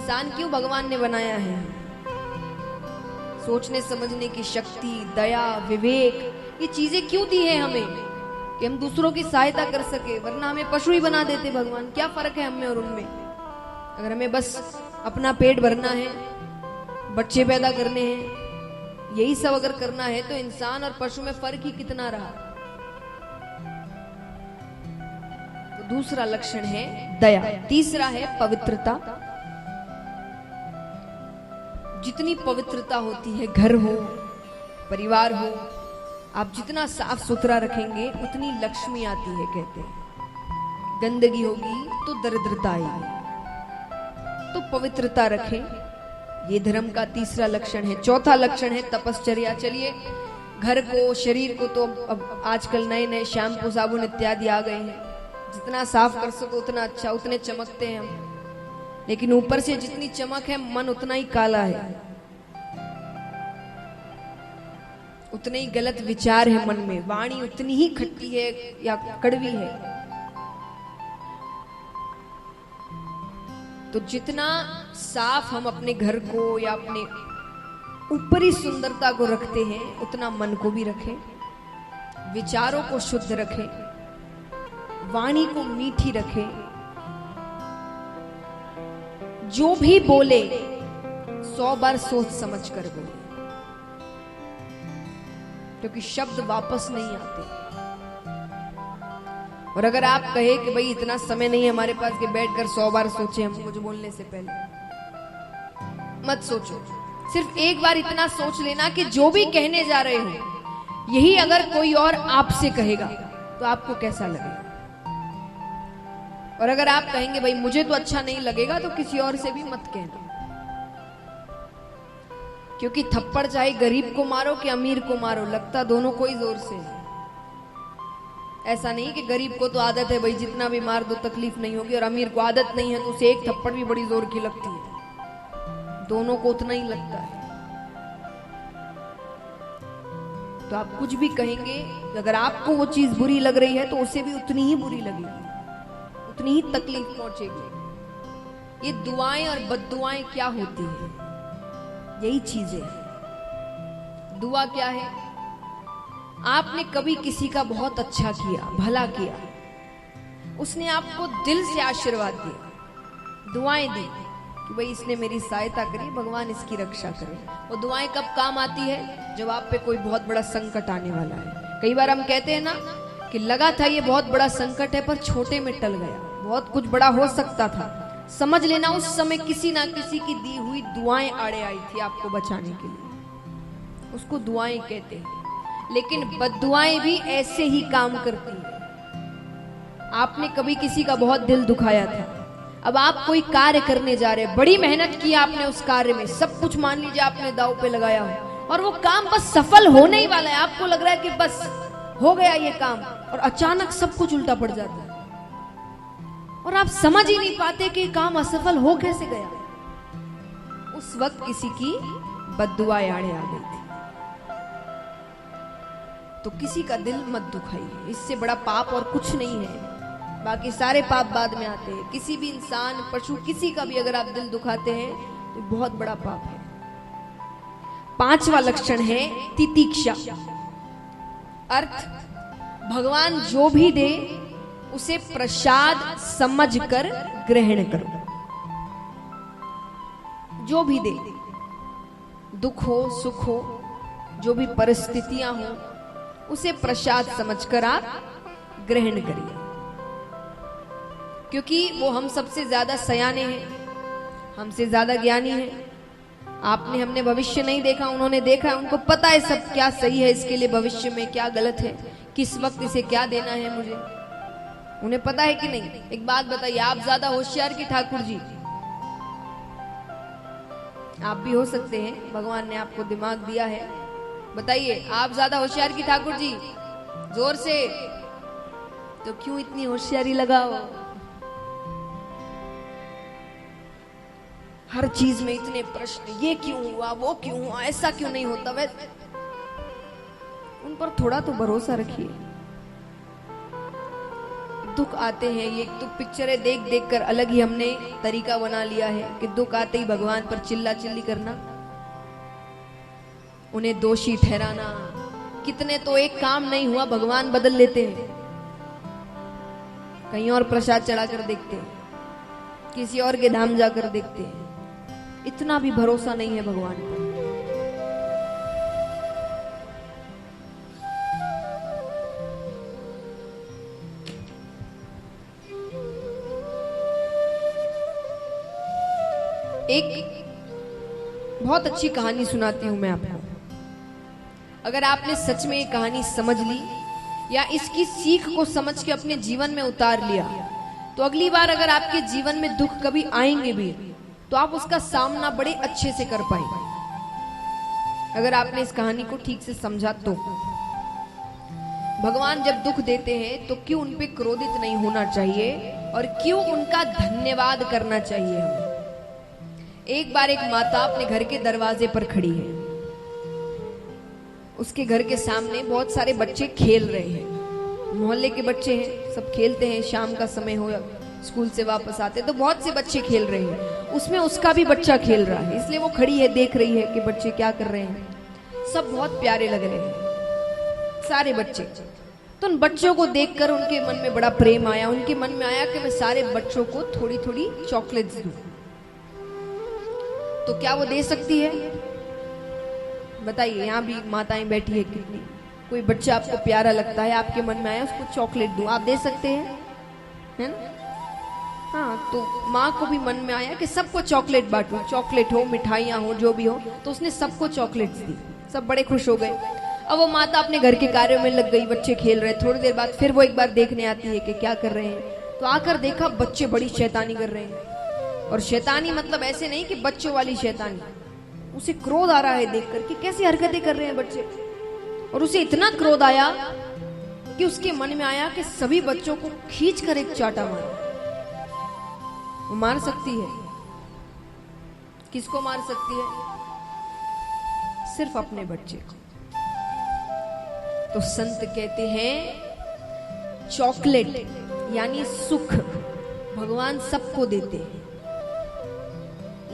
इंसान क्यों भगवान ने बनाया है? सोचने समझने की शक्ति, दया, विवेक, ये चीजें क्यों दी है हमें कि हम दूसरों की सहायता कर सके, वरना हमें पशु ही बना देते भगवान। क्या फर्क है हम में और उनमें? अगर हमें बस अपना पेट भरना है, बच्चे पैदा करने हैं, यही सब अगर करना है तो इंसान और पशु में फर्क ही कितना रहा। तो दूसरा लक्षण है दया। तीसरा है पवित्रता। जितनी पवित्रता होती है, घर हो, परिवार हो, आप जितना साफ सुथरा रखेंगे उतनी लक्ष्मी आती है। कहते हैं गंदगी होगी तो दरिद्रता आएगी। तो पवित्रता रखें, ये धर्म का तीसरा लक्षण है। चौथा लक्षण है तपश्चर्या। चलिए, घर को, शरीर को तो अब आजकल नए नए शैम्पू, साबुन इत्यादि आ गए हैं, जितना साफ कर सको उतना अच्छा, उतने चमकते हैं हम। लेकिन ऊपर से जितनी चमक है, मन उतना ही काला है, उतने ही गलत विचार है मन में, वाणी उतनी ही खट्टी है या कड़वी है। तो जितना साफ हम अपने घर को या अपने ऊपरी सुंदरता को रखते हैं, उतना मन को भी रखें, विचारों को शुद्ध रखें, वाणी को मीठी रखें। जो भी बोले 100 बार सोच समझ कर बोले, क्योंकि शब्द वापस नहीं आते। और अगर आप कहे कि भाई इतना समय नहीं है हमारे पास कि बैठकर 100 बार सोचे हम कुछ बोलने से पहले, मत सोचो। सिर्फ एक बार इतना सोच लेना कि जो भी कहने जा रहे हो, यही अगर कोई और आपसे कहेगा तो आपको कैसा लगेगा। और अगर आप कहेंगे भाई मुझे तो अच्छा नहीं लगेगा, तो किसी और से भी मत कहना। क्योंकि थप्पड़ चाहे गरीब को मारो कि अमीर को मारो, लगता दोनों को ही जोर से है। ऐसा नहीं कि गरीब को तो आदत है भाई जितना भी मार दो तकलीफ नहीं होगी, और अमीर को आदत नहीं है तो उसे एक थप्पड़ भी बड़ी जोर की लगती है। दोनों को उतना ही लगता है। तो आप कुछ भी कहेंगे, अगर आपको वो चीज बुरी लग रही है तो उसे भी उतनी ही बुरी लगेगी, उतनी ही तकलीफ पहुंचेगी। ये दुआएं और बद्दुआएं क्या होती है? यही चीजें हैं। दुआ क्या है? आपने कभी किसी का बहुत अच्छा किया, भला किया, उसने आपको दिल से आशीर्वाद दिया, दुआएं दी कि भाई इसने मेरी सहायता करी, भगवान इसकी रक्षा करे। वो दुआएं कब काम आती है? जब आप पे कोई बहुत बड़ा संकट आने वाला है। कई बार हम कहते हैं ना कि लगा था ये बहुत बड़ा संकट है, पर छोटे में टल गया, बहुत कुछ बड़ा हो सकता था। समझ लेना उस समय किसी ना किसी की दी हुई दुआएं आड़े आई थी आपको बचाने के लिए। उसको दुआएं कहते हैं। लेकिन बद्दुआएं भी ऐसे ही काम करती हैं। आपने कभी किसी का बहुत दिल दुखाया था, अब आप कोई कार्य करने जा रहे हैं, बड़ी मेहनत की आपने उस कार्य में, सब कुछ मान लीजिए आपने दांव पे लगाया हो, और वो काम बस सफल होने ही वाला है। आपको लग रहा है कि बस हो गया ये काम, और अचानक सब कुछ उल्टा पड़ जाता है और आप समझ ही नहीं पाते कि काम असफल हो कैसे गया। उस वक्त किसी की बद्दुआ आड़े आ गई थी। तो किसी का दिल मत दुखाइए, इससे बड़ा पाप और कुछ नहीं है। बाकी सारे पाप बाद में आते हैं। किसी भी इंसान, पशु, किसी का भी अगर आप दिल दुखाते हैं तो बहुत बड़ा पाप है। पांचवा लक्षण है तितिक्षा। अर्थ, भगवान जो भी दे उसे प्रसाद समझकर ग्रहण करो। जो भी दे, दुख हो, सुख हो, जो भी परिस्थितियां हो, उसे प्रसाद समझकर आप ग्रहण करिए। क्योंकि वो हम सबसे ज्यादा सयाने हैं, हमसे ज्यादा ज्ञानी हैं। आपने, हमने भविष्य नहीं देखा, उन्होंने देखा है, उनको पता है सब क्या सही है इसके लिए, भविष्य में क्या गलत है, किस वक्त इसे क्या देना है मुझे, उन्हें पता है कि नहीं। एक बात बताइए, आप ज्यादा होशियार कि ठाकुर जी? आप भी हो सकते हैं, भगवान ने आपको दिमाग दिया है। बताइए, आप ज्यादा होशियार कि ठाकुर जी? जोर से। तो क्यों इतनी होशियारी लगाओ? हर चीज में इतने प्रश्न, ये क्यों हुआ, वो क्यों हुआ, ऐसा क्यों नहीं होता। वैसे उन पर थोड़ा तो भरोसा रखिए। दुख आते हैं, ये तो पिक्चरें देख देख कर अलग ही हमने तरीका बना लिया है कि दुख आते ही भगवान पर चिल्ला चिल्ली करना, उन्हें दोषी ठहराना। कितने तो एक काम नहीं हुआ भगवान बदल लेते हैं, कहीं और प्रसाद चढ़ाकर देखते हैं, किसी और के धाम जाकर देखते हैं। इतना भी भरोसा नहीं है भगवान पर। एक बहुत अच्छी कहानी सुनाती हूं मैं आपको। अगर आपने सच में ये कहानी समझ ली या इसकी सीख को समझ के अपने जीवन में उतार लिया, तो अगली बार अगर आपके जीवन में दुख कभी आएंगे भी तो आप उसका सामना बड़े अच्छे से कर पाएंगे, अगर आपने इस कहानी को ठीक से समझा तो। भगवान जब दुख देते हैं तो क्यों उन पे क्रोधित नहीं होना चाहिए और क्यों उनका धन्यवाद करना चाहिए हमें। एक बार एक माता अपने घर के दरवाजे पर खड़ी है, उसके घर के सामने बहुत सारे बच्चे खेल रहे हैं, मोहल्ले के बच्चे हैं, सब खेलते हैं, शाम का समय हो स्कूल से वापस आते तो बहुत से बच्चे खेल रहे हैं, उसमें उसका भी बच्चा खेल रहा है, इसलिए वो खड़ी है, देख रही है कि बच्चे क्या कर रहे हैं। सब बहुत प्यारे लग रहे हैं सारे बच्चे। तो उन बच्चों को देखकर उनके मन में बड़ा प्रेम आया, उनके मन में आया कि मैं सारे बच्चों को थोड़ी थोड़ी चॉकलेट्स दूं। तो क्या वो दे सकती है? बताइए, यहाँ भी माताएं बैठी है कितनी। कोई बच्चा आपको प्यारा लगता है, आपके मन में आया उसको चॉकलेट दूं, आप दे सकते हैं, है ना? हाँ, तो माँ को भी मन में आया कि सबको चॉकलेट बांटूं, चॉकलेट हो, मिठाइयाँ हो, जो भी हो, तो उसने सबको चॉकलेट्स दी। सब बड़े खुश हो गए। अब वो माता अपने घर के कार्यों में लग गई, बच्चे खेल रहे। थोड़ी देर बाद फिर वो एक बार देखने आती है कि क्या कर रहे हैं, तो आकर देखा बच्चे बड़ी शैतानी कर रहे हैं। और शैतानी मतलब ऐसे नहीं कि बच्चों वाली शैतानी, उसे क्रोध आ रहा है देखकर कि कैसी हरकतें कर रहे हैं बच्चे। और उसे इतना क्रोध आया कि उसके मन में आया कि सभी बच्चों को खींचकर एक चाटा मारे। वो मार सकती है, किसको मार सकती है? सिर्फ अपने बच्चे को। तो संत कहते हैं चॉकलेट यानी सुख भगवान सबको देते हैं,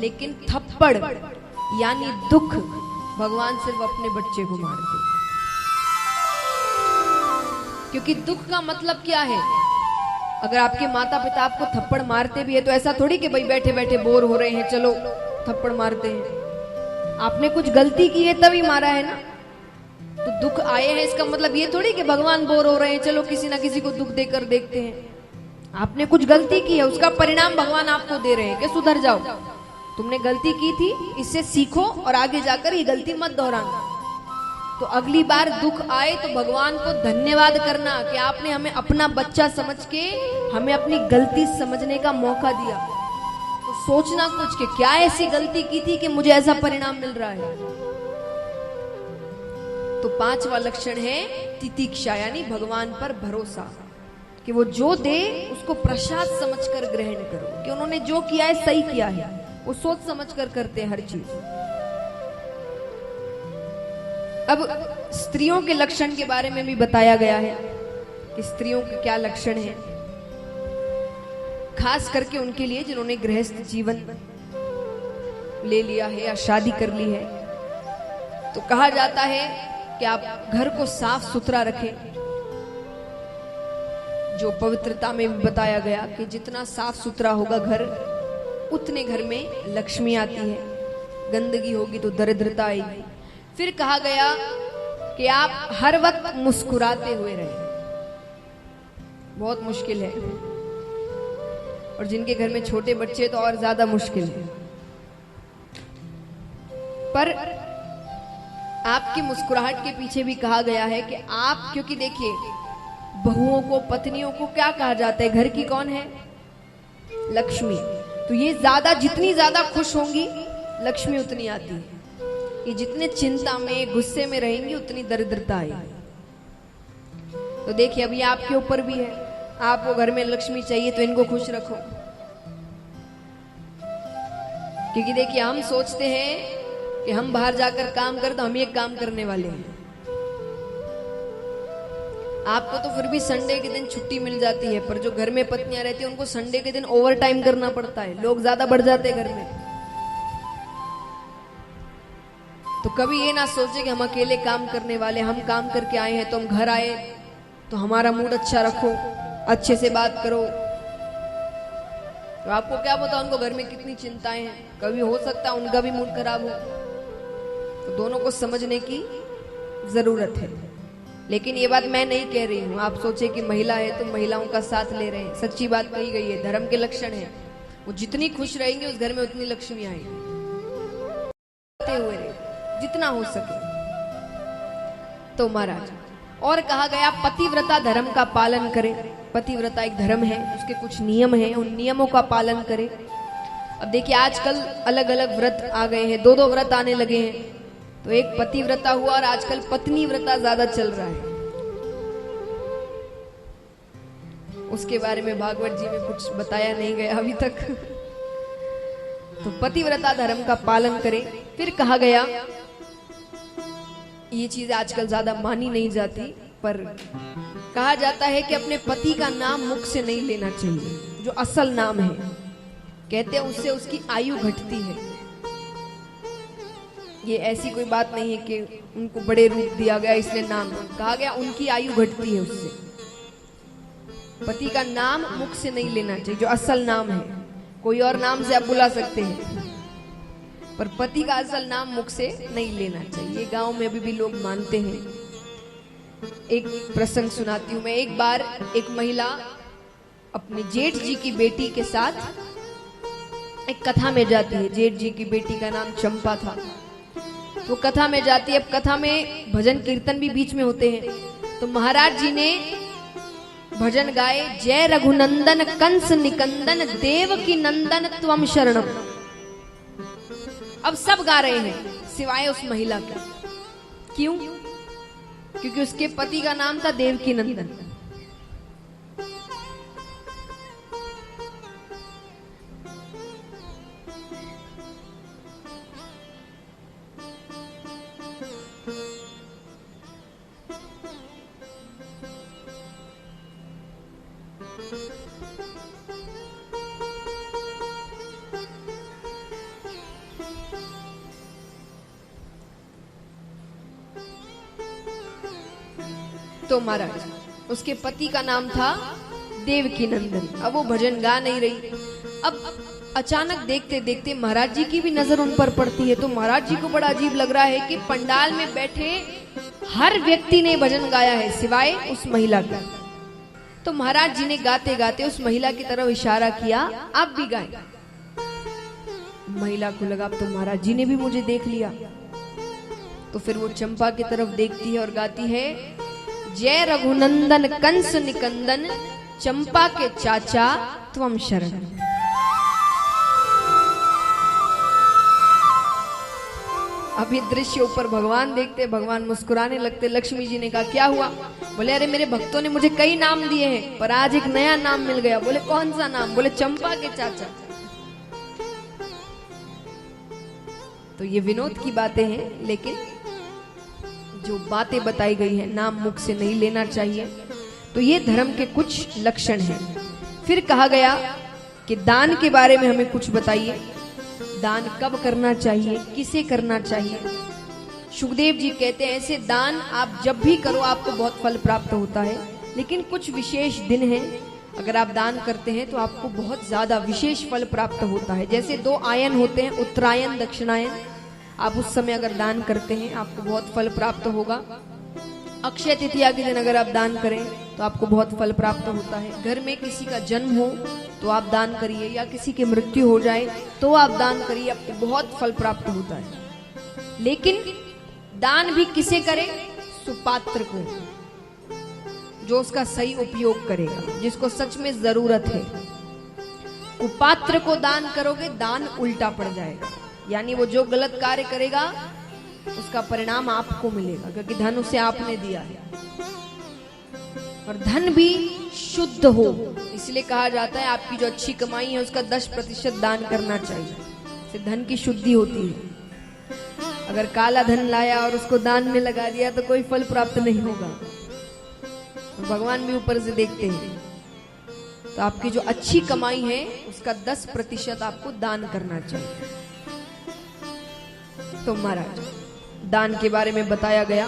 लेकिन थप्पड़ यानी दुख भगवान सिर्फ अपने बच्चे को मारते हैं। क्योंकि दुख का मतलब क्या है? अगर आपके माता पिता आपको थप्पड़ मारते भी है तो ऐसा थोड़ी कि भाई बैठे बैठे बोर हो रहे हैं चलो थप्पड़ मारते हैं। आपने कुछ गलती की है तभी मारा है ना। तो दुख आए हैं इसका मतलब ये थोड़ी कि भगवान बोर हो रहे हैं चलो किसी ना किसी को दुख देकर देखते हैं। आपने कुछ गलती की है, उसका परिणाम भगवान आपको दे रहे हैं कि सुधर जाओ, तुमने गलती की थी, इससे सीखो और आगे जाकर ये गलती मत दोहराना। तो अगली बार दुख आए तो भगवान को धन्यवाद करना कि आपने हमें अपना बच्चा समझ के हमें अपनी गलती समझने का मौका दिया। तो सोचना कुछ कि क्या ऐसी गलती की थी कि मुझे ऐसा परिणाम मिल रहा है। तो पांचवा लक्षण है तितिक्षा यानी भगवान पर भरोसा, कि वो जो दे उसको प्रसाद समझकर ग्रहण करो, कि उन्होंने जो किया है सही किया है, वो सोच समझकर करते हैं हर चीज। अब स्त्रियों के लक्षण के बारे में भी बताया गया है कि स्त्रियों के क्या लक्षण हैं, खास करके उनके लिए जिन्होंने गृहस्थ जीवन ले लिया है या शादी कर ली है। तो कहा जाता है कि आप घर को साफ सुथरा रखें। जो पवित्रता में भी बताया गया कि जितना साफ सुथरा होगा घर, उतने घर में लक्ष्मी आती है, गंदगी होगी तो दरिद्रता आएगी। फिर कहा गया कि आप हर वक्त मुस्कुराते हुए रहें। बहुत मुश्किल है, और जिनके घर में छोटे बच्चे तो और ज्यादा मुश्किल है। पर आपकी मुस्कुराहट के पीछे भी कहा गया है कि आप, क्योंकि देखिए बहुओं को, पत्नियों को क्या कहा जाता है, घर की कौन है? लक्ष्मी। तो ये ज्यादा, जितनी ज्यादा खुश होंगी लक्ष्मी उतनी आती है। ये जितने चिंता में, गुस्से में रहेंगी उतनी दरिद्रता आएगी। तो देखिए अभी आपके ऊपर भी है, आपको घर में लक्ष्मी चाहिए तो इनको खुश रखो। क्योंकि देखिए हम सोचते हैं कि हम बाहर जाकर काम कर तो हम ये काम करने वाले हैं, आपको तो फिर भी संडे के दिन छुट्टी मिल जाती है, पर जो घर में पत्नियां रहती हैं उनको संडे के दिन ओवर टाइम करना पड़ता है, लोग ज्यादा बढ़ जाते हैं घर में। तो कभी ये ना सोचे कि हम अकेले काम करने वाले, हम काम करके आए हैं तो हम घर आए तो हमारा मूड अच्छा रखो, अच्छे से बात करो। तो आपको क्या पता उनको घर में कितनी चिंताएं हैं, कभी हो सकता है उनका भी मूड खराब हो। तो दोनों को समझने की जरूरत है। लेकिन ये बात मैं नहीं कह रही हूं, आप सोचे कि महिला है तो महिलाओं का साथ ले रहे हैं। सच्ची बात कही गई है, धर्म के लक्षण है, वो जितनी खुश रहेंगे उस घर में उतनी लक्ष्मी आएगी। हुए जितना हो सके। तो महाराज और कहा गया पतिव्रता धर्म का पालन करे। पतिव्रता एक धर्म है, उसके कुछ नियम हैं, उन नियमों का पालन करे। अब देखिए आजकल अलग अलग व्रत आ गए हैं, दो दो व्रत आने लगे हैं। तो एक पतिव्रता हुआ और आजकल पत्नी व्रता ज्यादा चल रहा है। उसके बारे में भागवत जी में कुछ बताया नहीं गया अभी तक। तो पतिव्रता धर्म का पालन करे। फिर कहा गया, ये चीज आजकल ज्यादा मानी नहीं जाती, पर कहा जाता है कि अपने पति का नाम मुख से नहीं लेना चाहिए, जो असल नाम है। कहते हैं उससे उसकी आयु घटती है। ये ऐसी कोई बात नहीं है कि उनको बड़े रूप दिया गया इसलिए नाम कहा गया, उनकी आयु घटती है उससे। पति का नाम मुख से नहीं लेना चाहिए, जो असल नाम है। कोई और नाम से आप बुला सकते हैं, पर पति का असल नाम मुख से नहीं लेना चाहिए। गांव में अभी भी लोग मानते हैं। एक प्रसंग सुनाती हूं मैं। एक बार एक महिला अपने जेठ जी की बेटी के साथ एक कथा में जाती है। जेठ जी की बेटी का नाम चंपा था। तो कथा में जाती है। अब कथा में भजन कीर्तन भी बीच में होते हैं। तो महाराज जी ने भजन गाए, जय रघुनंदन कंस निकंदन देव की नंदन त्वम शरणम। अब सब गा रहे हैं सिवाय उस महिला के। क्यों? क्योंकि उसके पति का नाम था देवकी नंदन। तो महाराज उसके पति का नाम था देवकी नंदन। अब वो भजन गा नहीं रही। अब अचानक देखते देखते महाराज जी की भी नजर उन पर पड़ती है। तो महाराज जी को बड़ा अजीब लग रहा है कि पंडाल में बैठे हर व्यक्ति ने भजन गाया है सिवाय उस महिला का। तो महाराज जी ने गाते गाते उस महिला की तरफ इशारा किया, आप भी गाएं। महिला को लगा तो महाराज जी ने भी मुझे देख लिया। तो फिर वो चंपा की तरफ देखती है और गाती है, जय रघुनंदन कंस निकंदन चंपा के चाचा त्वम शरण। अभी दृश्य ऊपर भगवान देखते, भगवान मुस्कुराने लगते। लक्ष्मी जी ने कहा, क्या हुआ? बोले, अरे मेरे भक्तों ने मुझे कई नाम दिए हैं, पर आज एक नया नाम मिल गया। बोले, कौन सा नाम? बोले, चंपा के चाचा। तो ये विनोद की बातें हैं, लेकिन जो बातें बताई गई है, नाम मुख से नहीं लेना चाहिए। तो ये धर्म के कुछ लक्षण हैं। फिर कहा गया कि दान के बारे में हमें कुछ बताइए। दान कब करना चाहिए, किसे करना चाहिए? सुखदेव जी कहते हैं, ऐसे दान आप जब भी करो आपको बहुत फल प्राप्त होता है, लेकिन कुछ विशेष दिन हैं, अगर आप दान करते हैं तो आपको बहुत ज्यादा विशेष फल प्राप्त होता है। जैसे 2 आयन होते हैं, उत्तरायण दक्षिणायन। आप उस समय अगर दान करते हैं आपको बहुत फल प्राप्त होगा। अक्षय तृतीया के दिन अगर आप दान करें तो आपको बहुत फल प्राप्त होता है। घर में किसी का जन्म हो तो आप दान करिए, या किसी की मृत्यु हो जाए तो आप दान करिए, आपको बहुत फल प्राप्त होता है। लेकिन दान भी किसे करें? सुपात्र को, जो उसका सही उपयोग करेगा, जिसको सच में जरूरत है। कुपात्र को दान करोगे, दान उल्टा पड़ जाएगा। यानी वो जो गलत कार्य करेगा उसका परिणाम आपको मिलेगा, क्योंकि धन उसे आपने दिया है। और धन भी शुद्ध हो, इसलिए कहा जाता है आपकी जो अच्छी कमाई है उसका 10% दान करना चाहिए। इससे धन की शुद्धि होती है। अगर काला धन लाया और उसको दान में लगा दिया तो कोई फल प्राप्त नहीं होगा। तो भगवान भी ऊपर से देखते हैं। तो आपकी जो अच्छी कमाई है उसका 10% आपको दान करना चाहिए। तो महाराज दान के बारे में बताया गया।